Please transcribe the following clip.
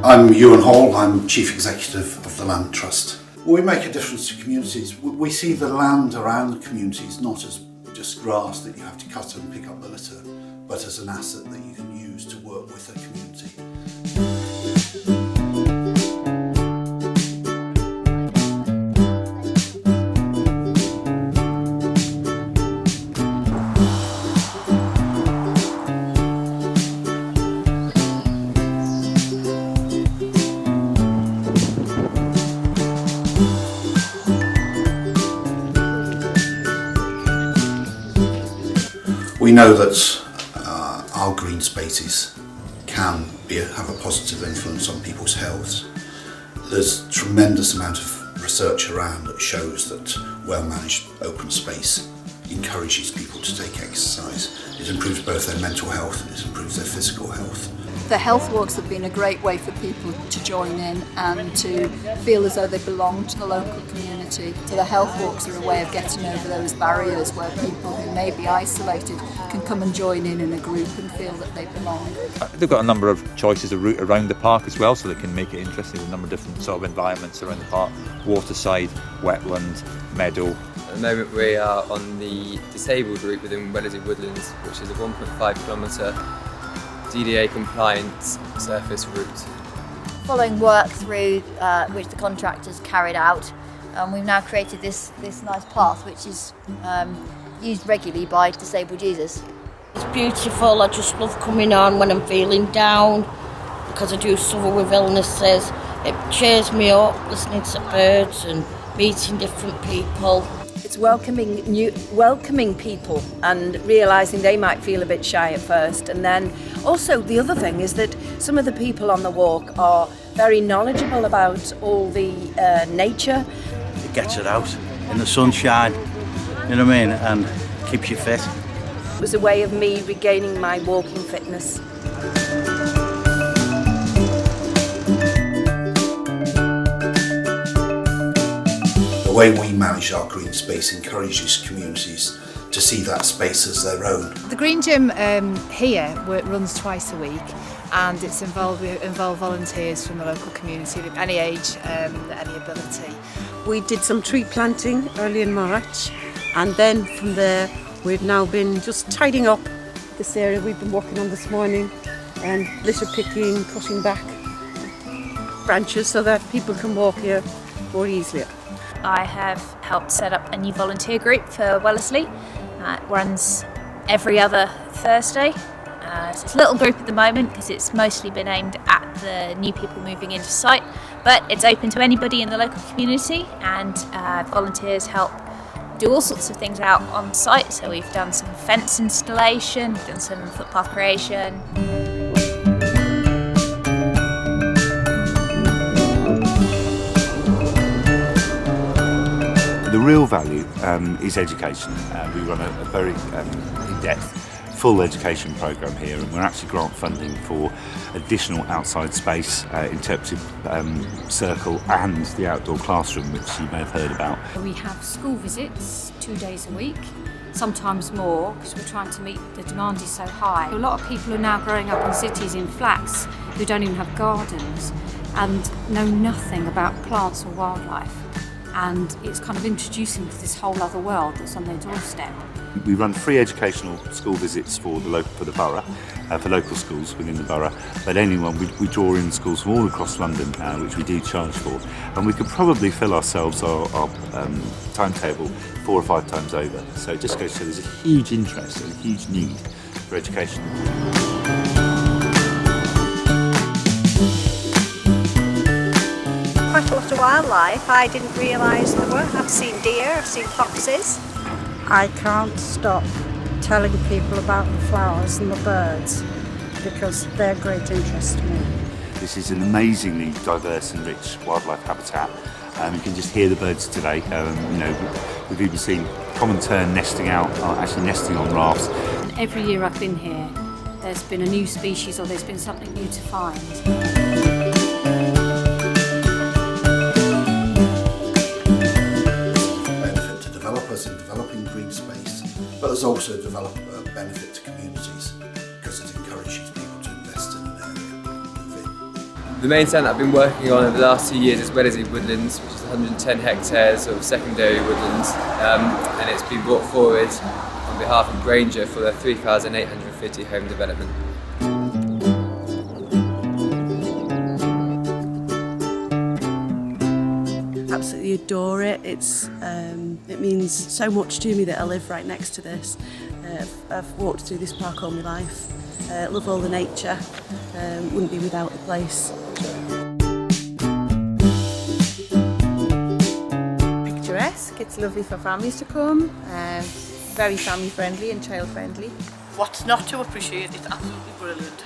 I'm Ewan Hall, I'm Chief Executive of the Land Trust. We make a difference to communities. We see the land around the communities not as just grass that you have to cut and pick up the litter, but as an asset that you can use to work with a community. We know that our green spaces can have a positive influence on people's health. There's a tremendous amount of research around that shows that well-managed open space encourages people to take exercise. It improves both their mental health and it improves their physical health. The health walks have been a great way for people to join in and to feel as though they belong to the local community. So the health walks are a way of getting over those barriers where people who may be isolated can come and join in a group and feel that they belong. They've got a number of choices of route around the park as well, so they can make it interesting. There's a number of different sort of environments around the park: waterside, wetland, meadow. At the moment we are on the disabled route within Wellesley Woodlands, which is a 1.5 kilometre DDA compliant surface route. Following work through which the contractors carried out, we've now created this nice path which is used regularly by disabled users. It's beautiful. I just love coming on when I'm feeling down because I do suffer with illnesses. It cheers me up listening to birds and meeting different people. It's welcoming people and realising they might feel a bit shy at first. And then also the other thing is that some of the people on the walk are very knowledgeable about all the nature. It gets it out in the sunshine, you know what I mean, and keeps you fit. It was a way of me regaining my walking fitness. The way we manage our green space encourages communities to see that space as their own. The Green Gym here runs twice a week, and we involve volunteers from the local community of any age, any ability. We did some tree planting early in March, and then from there we've now been just tidying up this area we've been working on this morning, and litter picking, cutting back branches so that people can walk here more easily. I have helped set up a new volunteer group for Wellesley. It runs every other Thursday. So it's a little group at the moment because it's mostly been aimed at the new people moving into site, but it's open to anybody in the local community, and volunteers help do all sorts of things out on site. So we've done some fence installation, we've done some footpath creation. The real value is education. We run a very in-depth, full education programme here, and we're actually grant funding for additional outside space, interpretive circle and the outdoor classroom, which you may have heard about. We have school visits 2 days a week, sometimes more, because we're trying to meet the demand is so high. A lot of people are now growing up in cities in flats who don't even have gardens and know nothing about plants or wildlife. And it's kind of introducing them to this whole other world that's on their doorstep. We run free educational school visits for the borough, for local schools within the borough. But anyone, we draw in schools from all across London, which we do charge for. And we could probably fill ourselves our timetable 4 or 5 times over. So it just goes to show there's a huge interest and a huge need for education. Quite a lot of wildlife I didn't realise there were. I've seen deer, I've seen foxes. I can't stop telling people about the flowers and the birds because they're great interest to me. This is an amazingly diverse and rich wildlife habitat. You can just hear the birds today. We've even seen common tern nesting on rafts. Every year I've been here, there's been a new species or there's been something new to find. In developing green space, but there's also a benefit to communities. The main centre I've been working on over the last 2 years is Wellesley Woodlands, which is 110 hectares of secondary woodlands, and it's been brought forward on behalf of Granger for their 3,850 home development. Absolutely adore it. It means so much to me that I live right next to this. I've walked through this park all my life. Love all the nature. Wouldn't be without the place. Picturesque. It's lovely for families to come. Very family friendly and child friendly. What's not to appreciate? It's absolutely brilliant.